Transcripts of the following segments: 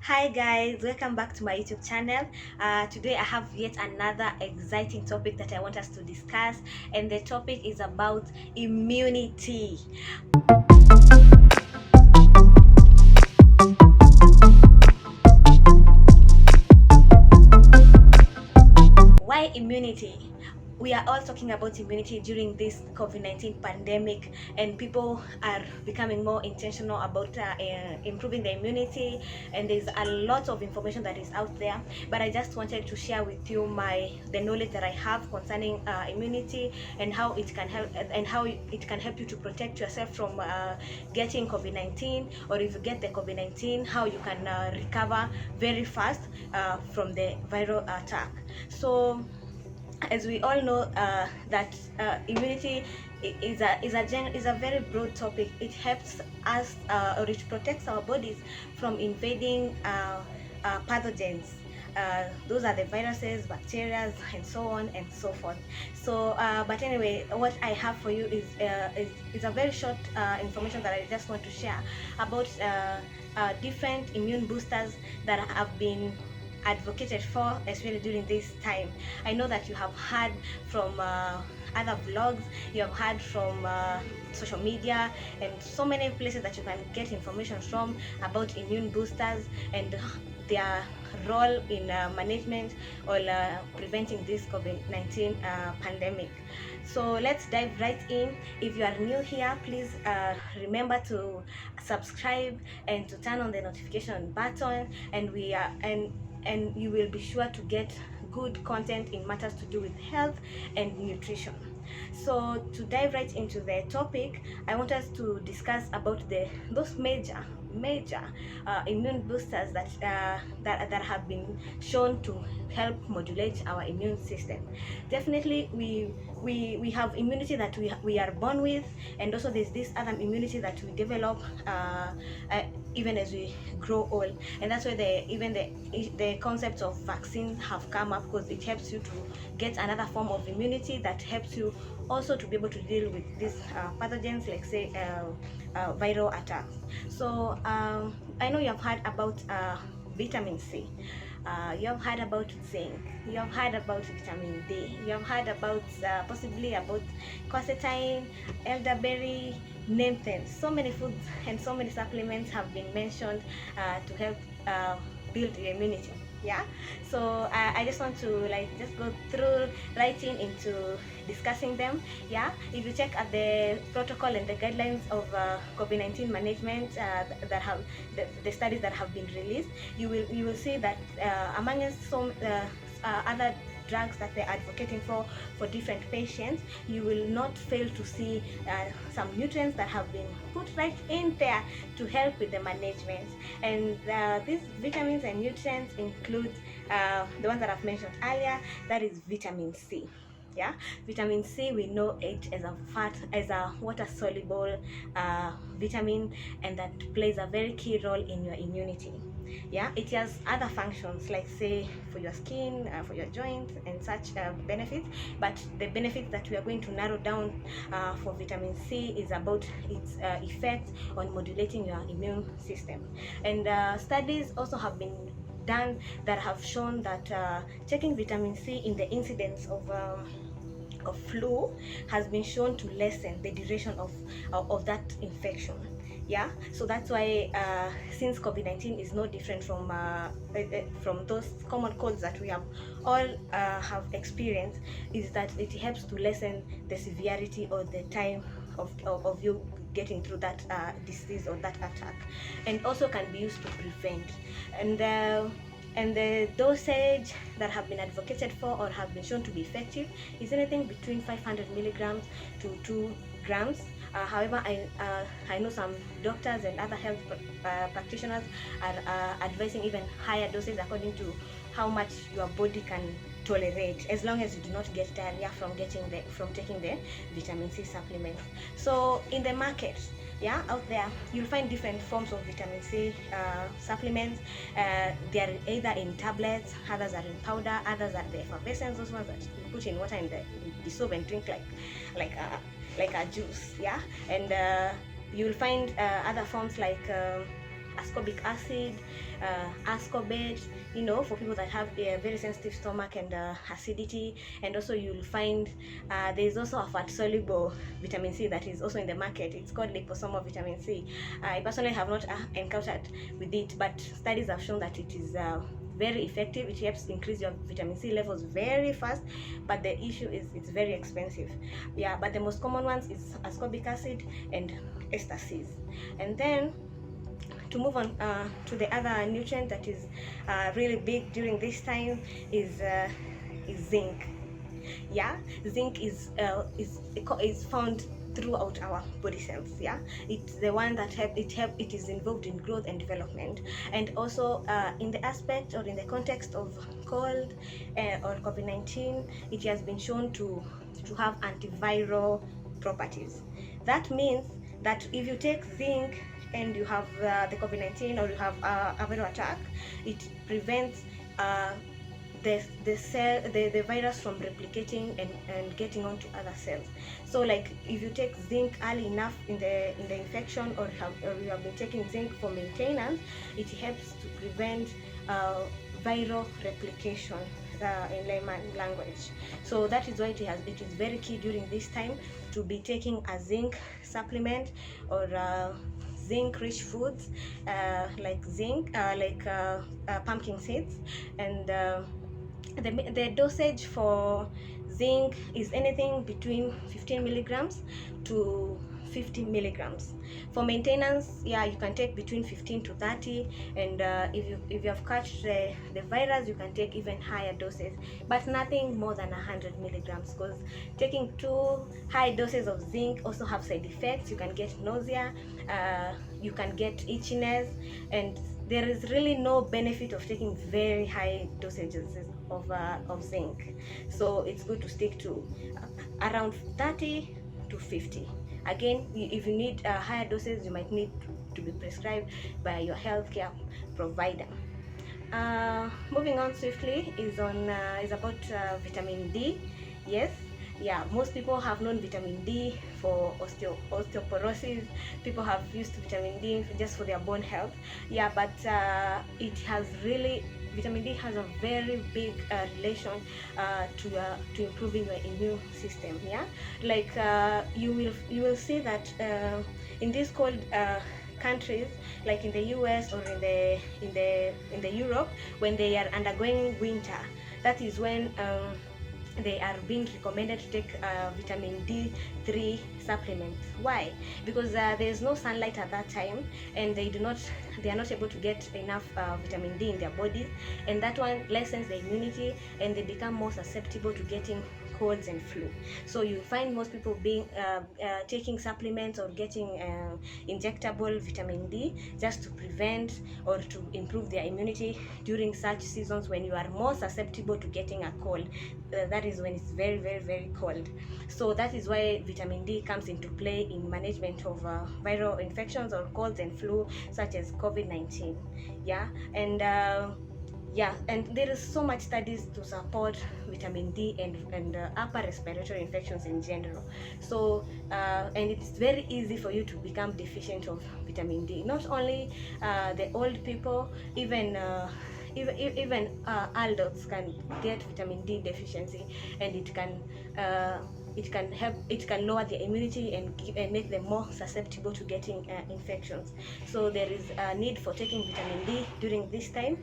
Hi guys, welcome back to my YouTube channel. Today I have yet another exciting topic that I want us to discuss, and the topic is about immunity. Why immunity? We are all talking about immunity during this COVID-19 pandemic, and people are becoming more intentional about improving their immunity, and there's a lot of information that is out there, but I just wanted to share with you the knowledge that I have concerning immunity, and how it can help you to protect yourself from getting COVID-19, or if you get the COVID-19, how you can recover very fast from the viral attack. So as we all know, that immunity is a very broad topic. It helps us, or it protects our bodies from invading pathogens. Those are the viruses, bacteria, and so on and so forth. So but anyway, what I have for you is a very short information that I just want to share about different immune boosters that have been advocated for, especially during this time. I know that you have heard from other vlogs, you have heard from social media, and so many places that you can get information from about immune boosters and their role in management or preventing this COVID-19 pandemic. So let's dive right in. If you are new here, please remember to subscribe and to turn on the notification button, and you will be sure to get good content in matters to do with health and nutrition. So to dive right into the topic, I want us to discuss about those major immune boosters that have been shown to help modulate our immune system. Definitely, we have immunity that we are born with, and also there's this other immunity that we develop even as we grow old, and that's where the concept of vaccine have come up, because it helps you to get another form of immunity that helps you also to be able to deal with these pathogens, like say viral attacks. So I know you have heard about vitamin C. You have heard about zinc. You have heard about vitamin D. You have heard about possibly about quercetin, elderberry, name them. So many foods and so many supplements have been mentioned to help build your immunity. Yeah, so I just want to just go through right into discussing them. Yeah, if you check at the protocol and the guidelines of COVID-19 management that have the studies that have been released, you will see that among some other drugs that they're advocating for different patients, you will not fail to see some nutrients that have been put right in there to help with the management. And these vitamins and nutrients include the ones that I've mentioned earlier, that is vitamin C. Yeah, vitamin C, we know it as a water soluble vitamin, and that plays a very key role in your immunity. Yeah, it has other functions, like say for your skin, for your joints and such benefits, but the benefits that we are going to narrow down for vitamin C is about its effect on modulating your immune system. And studies also have been done that have shown that taking vitamin C in the incidence of flu has been shown to lessen the duration of that infection. Yeah, so that's why since COVID-19 is no different from those common colds that we have all have experienced, is that it helps to lessen the severity or the time of you getting through that disease or that attack, and also can be used to prevent. And the dosage that have been advocated for or have been shown to be effective is anything between 500 milligrams to 2 grams. However, I know some doctors and other health practitioners are advising even higher doses according to how much your body can tolerate, as long as you do not get diarrhea from taking the vitamin C supplements. So in the market, yeah, out there, you'll find different forms of vitamin C supplements. They are either in tablets, others are in powder, others are the effervescents, those ones that you put in water and dissolve and drink like a juice. Yeah, and you'll find other forms like ascorbic acid, ascorbate, for people that have a very sensitive stomach and acidity. And also you'll find there's also a fat soluble vitamin C that is also in the market. It's called liposomal vitamin C. I personally have not encountered with it, but studies have shown that it is very effective. It helps increase your vitamin C levels very fast, but the issue is it's very expensive. Yeah, but the most common ones is ascorbic acid and estasis. And then to move on to the other nutrient that is really big during this time is zinc. Yeah, zinc is found throughout our body cells. Yeah, it's the one that it is involved in growth and development, and also in the aspect or in the context of cold or COVID-19, it has been shown to have antiviral properties. That means that if you take zinc and you have the COVID-19 or you have a viral attack, it prevents the virus from replicating and getting onto other cells. So like if you take zinc early enough in the infection, or you have been taking zinc for maintenance, it helps to prevent viral replication in layman language. So that is why it is very key during this time to be taking a zinc supplement or zinc rich foods like zinc, pumpkin seeds. And the dosage for zinc is anything between 15 milligrams to 50 milligrams. For maintenance, yeah, you can take between 15 to 30, and if you have caught the virus, you can take even higher doses, but nothing more than 100 milligrams, because taking too high doses of zinc also have side effects. You can get nausea, you can get itchiness, and there is really no benefit of taking very high dosages of zinc. So it's good to stick to around 30 to 50. Again, if you need higher doses, you might need to be prescribed by your healthcare provider. Moving on swiftly is about vitamin D. Yes, yeah, most people have known vitamin D for osteoporosis. People have used vitamin D just for their bone health. Yeah, but vitamin D has a very big relation to improving your immune system. Yeah, like you will see that in these cold countries, like in the US or in the Europe, when they are undergoing winter, that is when they are being recommended to take vitamin D3 supplements. Why? Because there is no sunlight at that time, and they are not able to get enough vitamin D in their bodies, and that one lessens the immunity, and they become more susceptible to getting colds and flu. So you find most people being taking supplements or getting injectable vitamin D just to prevent or to improve their immunity during such seasons when you are more susceptible to getting a cold. That is when it's very, very, very cold. So that is why vitamin D comes into play in management of viral infections or colds and flu, such as COVID-19. Yeah, and there is so much studies to support vitamin D and upper respiratory infections in general. So and it's very easy for you to become deficient of vitamin D. Not only the old people, even adults can get vitamin D deficiency, and it can lower their immunity and make them more susceptible to getting infections. So there is a need for taking vitamin D during this time.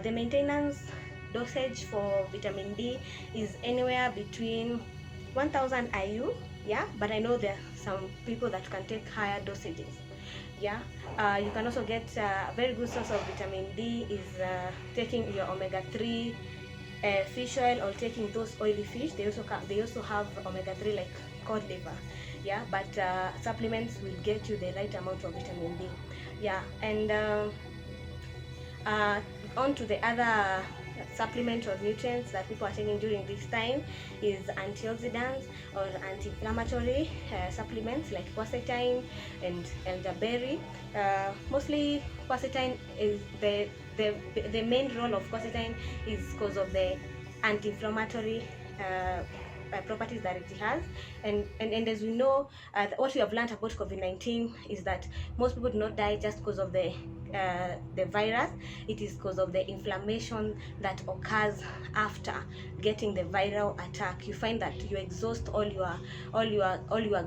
The maintenance dosage for vitamin D is anywhere between 1000 IU. Yeah, but I know there are some people that can take higher dosages. Yeah, you can also get a very good source of vitamin D is taking your omega-3 fish oil, or taking those oily fish. They also have omega-3 like cod liver. Yeah, but supplements will get you the right amount of vitamin D. Yeah, and on to the other supplement or nutrients that people are taking during this time is antioxidants or anti-inflammatory supplements like quercetin and elderberry. Mostly quercetin is the main role of quercetin is because of the anti-inflammatory properties that it has, and as we know, what we have learned about COVID-19 is that most people do not die just because of the the virus, it is because of the inflammation that occurs after getting the viral attack. You find that you exhaust all your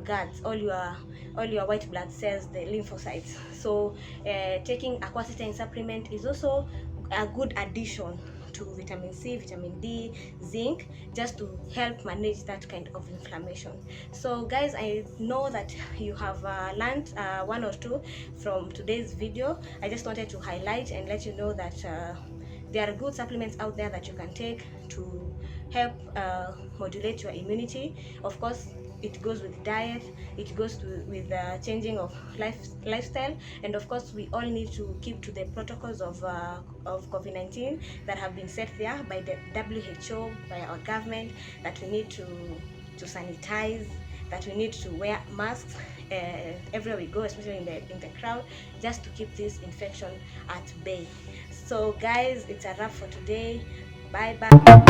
guts, all your white blood cells, the lymphocytes. So taking a quercetin supplement is also a good addition to vitamin C, vitamin D, zinc, just to help manage that kind of inflammation. So guys, I know that you have learned one or two from today's video. I just wanted to highlight and let you know that there are good supplements out there that you can take to help modulate your immunity. Of course, it goes with diet, it goes with changing of lifestyle, and of course we all need to keep to the protocols of COVID-19 that have been set there by the WHO, by our government, that we need to sanitize, that we need to wear masks everywhere we go, especially in the crowd, just to keep this infection at bay. So guys, it's a wrap for today. Bye bye.